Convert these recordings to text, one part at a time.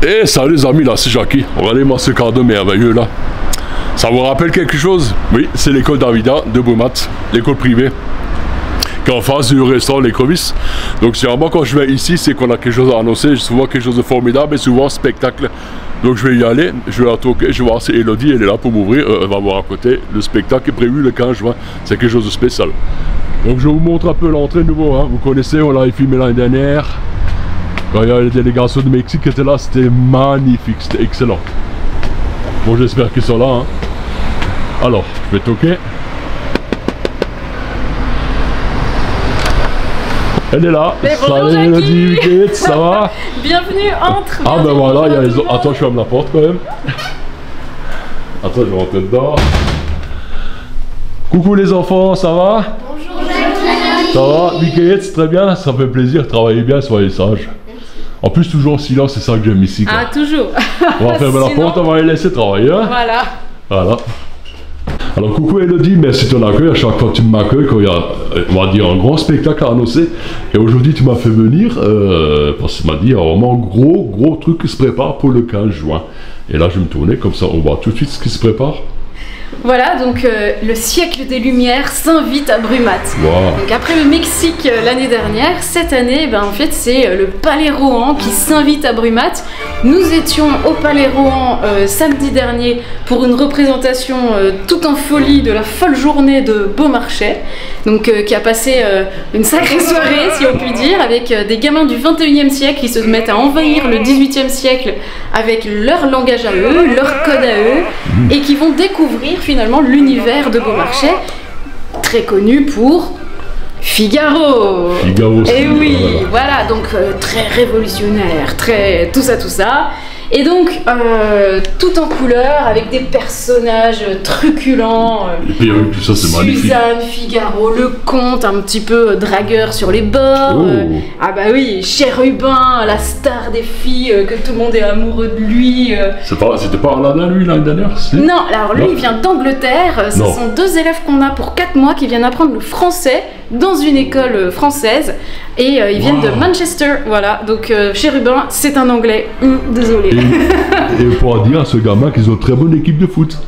Et salut les amis, là c'est Jackie. Regardez-moi ce cadeau merveilleux là. Ça vous rappelle quelque chose? Oui, c'est l'école Davida de Brumat, l'école privée, qui est en face du restaurant L'Écrevisse. Donc généralement quand je vais ici, c'est qu'on a quelque chose à annoncer, souvent quelque chose de formidable et souvent spectacle. Donc je vais y aller, je vais la toquer, je vais voir si Elodie elle est là pour m'ouvrir, elle va voir à côté. Le spectacle est prévu le 15 juin, c'est quelque chose de spécial. Donc je vous montre un peu l'entrée de nouveau, hein. Vous connaissez, on l'avait filmé l'année dernière. Quand il y a les délégations de Mexique qui étaient là, c'était magnifique, c'était excellent. Bon, j'espère qu'ils sont là, hein. Alors, je vais toquer. Elle est là. Mais bonjour, salut Elodie, ça va? Bienvenue, entre. Ah ben voilà, il y a les autres. Attends, je ferme la porte quand même. Attends, je vais rentrer dedans. Coucou les enfants, ça va? Bonjour, ça va? Mickey, très bien, ça fait plaisir, travaillez bien, soyez sages. En plus, toujours en silence, c'est ça que j'aime ici, quoi. Ah, toujours. On va fermer la porte, on va les laisser travailler, hein. Voilà. Voilà. Alors coucou Elodie, merci de ton accueil. À chaque fois que tu m'accueilles, quand il y a, on va dire, un grand spectacle à annoncer. Et aujourd'hui tu m'as fait venir, parce que tu m'as dit, il y a vraiment un gros truc qui se prépare pour le 15 juin. Et là je vais me tourner, comme ça on voit tout de suite ce qui se prépare. Voilà, donc le siècle des Lumières s'invite à Brumat. Wow. Donc après le Mexique l'année dernière, cette année, ben, en fait c'est le Palais Rohan qui s'invite à Brumat. Nous étions au Palais Rohan samedi dernier pour une représentation tout en folie de la folle journée de Beaumarchais, donc qui a passé une sacrée soirée si on peut dire, avec des gamins du 21e siècle qui se mettent à envahir le 18e siècle avec leur langage à eux, leur code à eux, et qui vont découvrir finalement l'univers de Beaumarchais, très connu pour Figaro. Figaro, et oui, voilà, donc très révolutionnaire, très tout ça. Et donc, tout en couleur, avec des personnages truculents. Et puis avec tout ça, c'est magnifique. Suzanne, Figaro, le comte, un petit peu dragueur sur les bords. Ah bah oui, Chérubin, la star des filles, que tout le monde est amoureux de lui. C'était pas Aladdin, lui, l'année dernière? Non, alors lui, il vient d'Angleterre. Ce sont 2 élèves qu'on a pour 4 mois qui viennent apprendre le français dans une école française. Et ils viennent de Manchester, voilà. Donc Chérubin, c'est un anglais. Désolé. Et on pourra dire à ce gamin qu'ils ont une très bonne équipe de foot.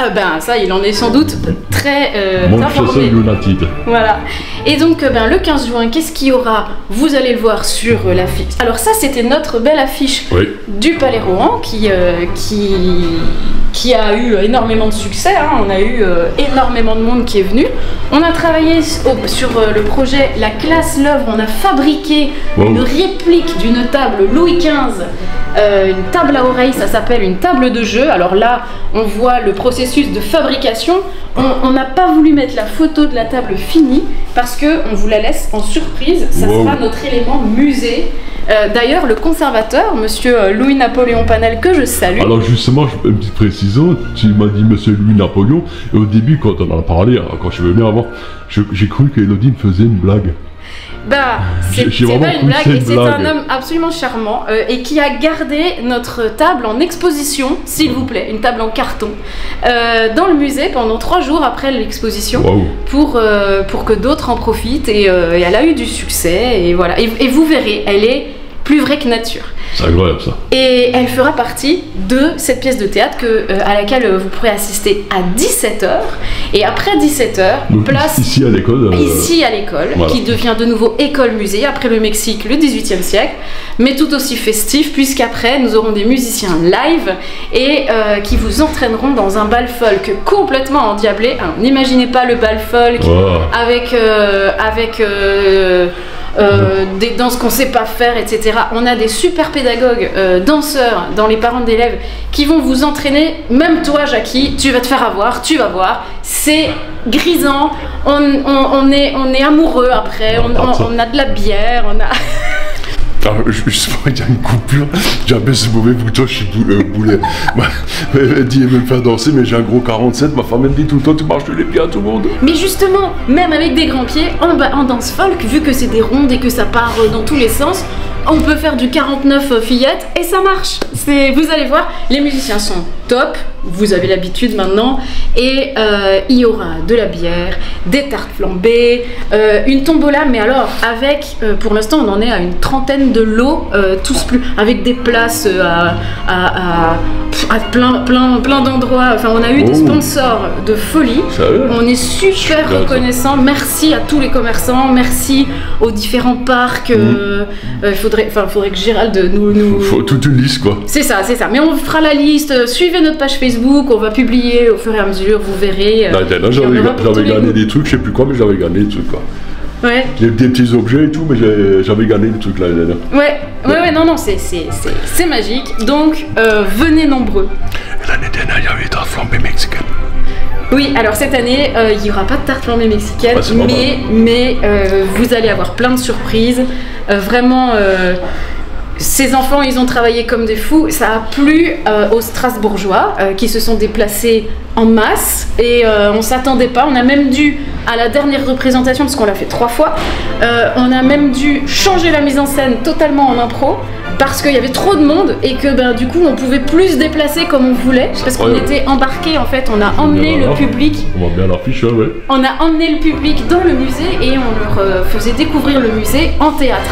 Ah ben ça, il en est sans doute très Manchester United. Voilà. Et donc ben, le 15 juin, qu'est-ce qu'il y aura? Vous allez le voir sur l'affiche. Alors ça, c'était notre belle affiche du Palais Rohan qui a eu énormément de succès, hein. On a eu énormément de monde qui est venu. On a travaillé sur le projet La Classe l'œuvre. On a fabriqué une réplique d'une table Louis XV, une table à oreilles, ça s'appelle une table de jeu. Alors là, on voit le processus de fabrication. On n'a pas voulu mettre la photo de la table finie parce qu'on vous la laisse en surprise. Ça sera notre élément musée. D'ailleurs, le conservateur, monsieur Louis-Napoléon Panel, que je salue. Alors justement, une petite précision, tu m'as dit monsieur Louis-Napoléon, et au début, quand on en a parlé, quand je suis venu avant, j'ai cru qu'Elodie me faisait une blague. Bah, c'est pas une blague, et c'est un homme absolument charmant et qui a gardé notre table en exposition, s'il vous plaît, une table en carton, dans le musée pendant 3 jours après l'exposition, pour que d'autres en profitent, et elle a eu du succès, et voilà. Et vous verrez, elle est plus vraie que nature. C'est incroyable ça. Et elle fera partie de cette pièce de théâtre à laquelle vous pourrez assister à 17h. Et après 17h, place ici à l'école. Ici à l'école, voilà, qui devient de nouveau école-musée après le Mexique, le 18e siècle, mais tout aussi festif, puisqu'après nous aurons des musiciens live et qui vous entraîneront dans un bal folk complètement endiablé. Alors, n'imaginez pas le bal folk avec des danses qu'on sait pas faire, etc. On a des super pédagogues, danseurs, dans les parents d'élèves qui vont vous entraîner. Même toi, Jackie, tu vas te faire avoir, tu vas voir. C'est grisant, on est amoureux après, on a de la bière, on a... Alors, justement, il y a une coupure, j'ai un peu ce mauvais bouton, je suis boulet. Elle dit, elle veut me faire danser, mais j'ai un gros 47, ma femme elle me dit tout le temps, tu marches les pieds à tout le monde. Mais justement, même avec des grands pieds, en danse folk, vu que c'est des rondes et que ça part dans tous les sens, On peut faire du 49 fillettes et ça marche. Vous allez voir, les musiciens sont top, vous avez l'habitude maintenant. Et il y aura de la bière, des tartes flambées, une tombola, mais alors avec, pour l'instant on en est à une trentaine de lots, tous plus, avec des places à plein d'endroits. Enfin, on a eu des sponsors de folie. On est super reconnaissants. Merci à tous les commerçants, merci aux différents parcs. Il faudrait que Gérald nous... Faut toute une liste, quoi. C'est ça. Mais on fera la liste. Suivez notre page Facebook, on va publier au fur et à mesure, vous verrez. Là, j'avais gagné des trucs, je sais plus quoi, mais j'avais gagné des trucs, quoi. Ouais. Des petits objets et tout, mais j'avais gagné des trucs là. Ouais, non, c'est magique. Donc, venez nombreux. L'année dernière, il y avait des tartes flambées mexicaines. Oui, alors cette année, il n'y aura pas de tarte flambée mexicaine, mais vous allez avoir plein de surprises. Vraiment, ces enfants, ils ont travaillé comme des fous. Ça a plu aux Strasbourgeois qui se sont déplacés en masse et on s'attendait pas. On a même dû, à la dernière représentation, parce qu'on l'a fait 3 fois, on a même dû changer la mise en scène totalement en impro parce qu'il y avait trop de monde et que du coup on pouvait plus se déplacer comme on voulait parce qu'on était embarqués en fait. On a emmené le public. On voit bien l'affiche, ouais. On a emmené le public dans le musée et on leur faisait découvrir le musée en théâtre.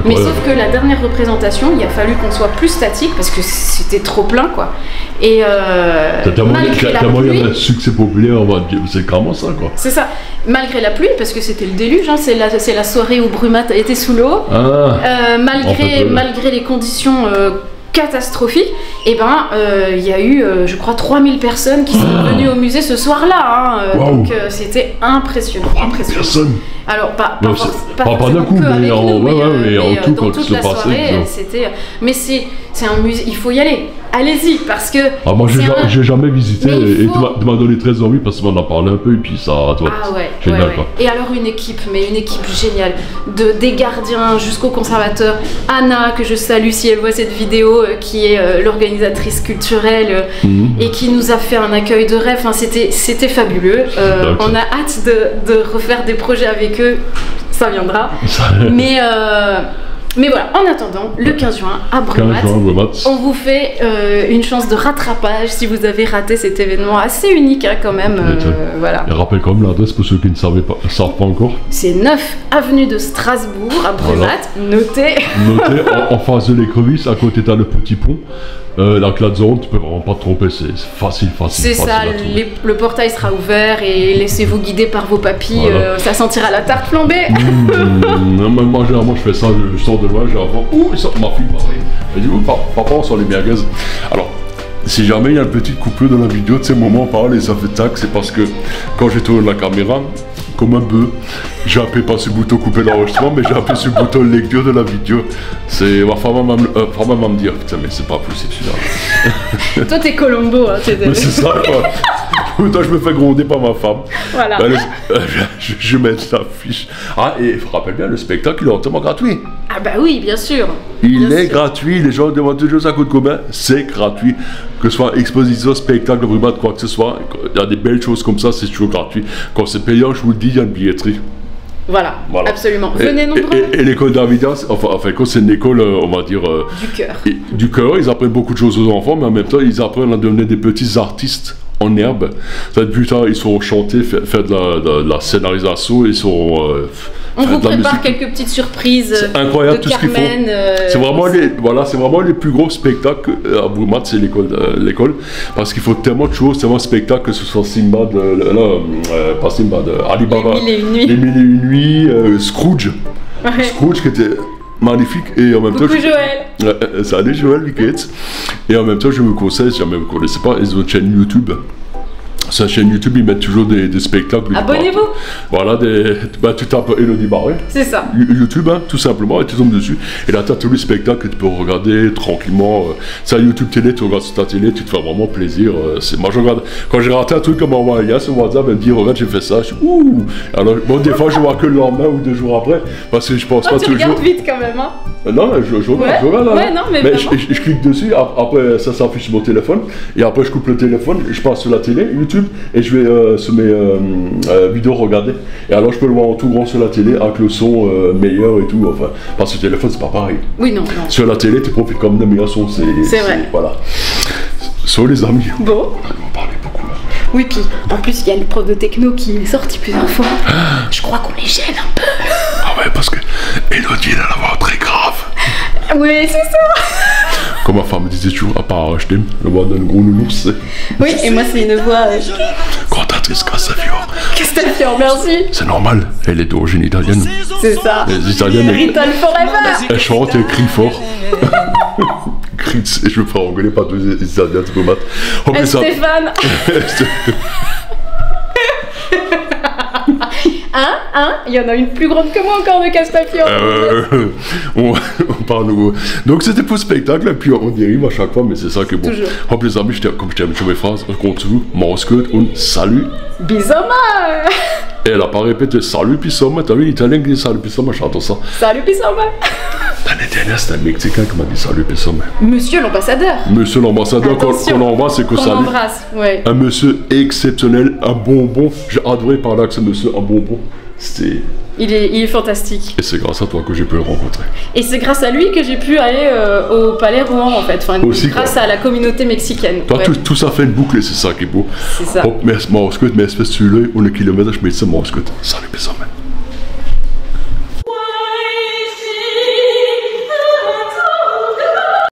Mais sauf que la dernière représentation, il a fallu qu'on soit plus statique parce que c'était trop plein, quoi. Et malgré la pluie, il y a un succès populaire, c'est carrément ça, quoi. C'est ça. Malgré la pluie, parce que c'était le déluge, hein, c'est la soirée où Brumat était sous l'eau. Malgré les conditions catastrophique, et il y a eu, je crois, 3000 personnes qui sont venues au musée ce soir-là. Donc c'était impressionnant. Personne. Alors pas d'un coup, mais en tout, quand toute la soirée, c'était. Mais c'est un musée, il faut y aller. Allez-y, parce que. Ah, moi j'ai jamais visité et tu m'as donné très envie parce qu'on en a parlé un peu et puis ça doit être génial, quoi. Et alors une équipe géniale, des gardiens jusqu'au conservateur. Anna, que je salue si elle voit cette vidéo, qui est l'organisatrice culturelle et qui nous a fait un accueil de rêve. Enfin, c'était fabuleux. On a hâte de refaire des projets avec eux, ça viendra. Mais voilà, en attendant, le 15 juin à Brumat, on vous fait une chance de rattrapage si vous avez raté cet événement assez unique, hein, quand même. Voilà. Et rappelle quand même l'adresse pour ceux qui ne savent pas encore. C'est 9 avenue de Strasbourg à Brumat, notez. Notez, en face de l'écrevisse, à côté t'as le petit pont. La clade zone, tu peux vraiment pas te tromper, c'est facile. C'est ça, le portail sera ouvert et laissez-vous guider par vos papilles, ça sentira la tarte flambée. Moi généralement je fais ça, je sors de loin, j'ai avant, ma fille pareil. Elle dit, papa on sort les merguez. Alors, si jamais il y a une petite coupure dans la vidéo, de ces moments on parle et ça fait tac, c'est parce que quand j'ai tourné la caméra, comme un bœuf, j'ai appuyé pas sur le bouton couper l'enregistrement, mais j'ai appuyé sur le bouton lecture de la vidéo. C'est ma femme va me dire, putain mais c'est pas possible celui-là. Toi t'es Colombo, hein, mais c'est ça, quoi. Toi je me fais gronder par ma femme. Voilà. Je mets la fiche. Ah, et rappelle bien, le spectacle il est entièrement gratuit. Ah bah oui, bien sûr. Il est gratuit, les gens demandent toujours ça coûte combien, c'est gratuit. Que ce soit exposition, spectacle, Brumat, quoi que ce soit, il y a des belles choses comme ça, c'est toujours gratuit. Quand c'est payant, je vous le dis, il y a une billetterie. Voilà. Absolument. Venez nombreux. Et l'école d'Arvida, c'est une école, on va dire... du cœur. Du cœur, ils apprennent beaucoup de choses aux enfants, mais en même temps, ils apprennent à devenir des petits artistes en herbe. Plus tard, ils sauront chanter, faire de la scénarisation, ils sauront... on vous prépare quelques petites surprises. C'est incroyable de tout Carmen, ce qu'ils font. C'est vraiment les plus gros spectacles à Brumat, c'est l'école. Parce qu'il faut tellement de choses, tellement de spectacles, que ce soit Simbad, pas Simbad, Alibaba, Les Mille et Une Nuits, Scrooge. Ouais. Scrooge qui était magnifique et en même temps. Coucou Joël. Salut Joël, Wickets. Et en même temps, je me conseille, si jamais vous ne connaissez pas, ils ont une chaîne YouTube. Sur la chaîne YouTube, ils mettent toujours des spectacles. Abonnez-vous. Voilà, tu tapes Elodie Barré. C'est ça. YouTube, hein, tout simplement, et tu tombes dessus. Et là, tu as tous les spectacles que tu peux regarder tranquillement. C'est un YouTube télé, tu regardes sur ta télé, tu te fais vraiment plaisir. Moi, je regarde. Quand j'ai raté un truc comme Envoya sur WhatsApp, elle me dit, regarde, j'ai fait ça. Je suis ouh. Alors, bon, des fois, je vois que le lendemain ou 2 jours après, parce que je pense pas toujours. Tu regardes vite quand même, hein. Non, je regarde là. Ouais, non, mais je clique dessus, après ça s'affiche sur mon téléphone, et après je coupe le téléphone, je passe sur la télé, YouTube, YouTube et je vais sur mes vidéos regarder. Et alors je peux le voir en tout grand sur la télé avec le son meilleur et tout. Enfin, parce que le téléphone c'est pas pareil. Oui, non. Sur la télé, tu profites comme d'un meilleur son. C'est vrai. Voilà. So les amis. Bon. On va parler beaucoup là. Oui, puis en plus, il y a le prof de techno qui est sorti plusieurs fois. Je crois qu'on les gêne un peu. Ah ouais, parce que Elodie, elle a la voix très grave. Oui, c'est ça. Comme ma femme me disait toujours, à part je t'aime, le voix d'un gros nounours. Oui, et moi, c'est une voix. Cantatrice Castafiore. Castafiore, merci. C'est normal, elle est d'origine italienne. C'est ça. Les Italiennes, Rital Forever. elle chante et elle crie fort. Je me fais engueuler par tous les Italiens, c'est pas mal. Stéphane. Il y en a une plus grande que moi encore de Castafiore. On parle nouveau. Donc c'était pour le spectacle, et puis on dérive à chaque fois, mais c'est ça que bon. Hop les amis, comme je t'aime sur mes phrases, compte vous, Moscou, und salut. Bisoma. Et elle a pas répété salut Pisoma, t'as vu l'italien qui dit salut Pisoma, j'entends ça. Salut Pisoma. L'année dernière, c'était un Mexicain qui m'a dit salut Pisoma. Monsieur l'ambassadeur. Monsieur l'ambassadeur, qu'on embrasse et qu'on salue. Embrasse, ouais. Un monsieur exceptionnel, un bonbon. J'ai adoré parler avec ce monsieur, un bonbon. C'était... Il est fantastique. Et c'est grâce à toi que j'ai pu le rencontrer. Et c'est grâce à lui que j'ai pu aller au Palais Rouen en fait. Enfin, aussi, grâce à la communauté mexicaine. Toi, tout ça fait une boucle et c'est ça qui est beau. C'est ça. Hop, merci, Moscou, merci, celui-là, on est kilomètres, je mets ça, Moscou. Salut, bisous,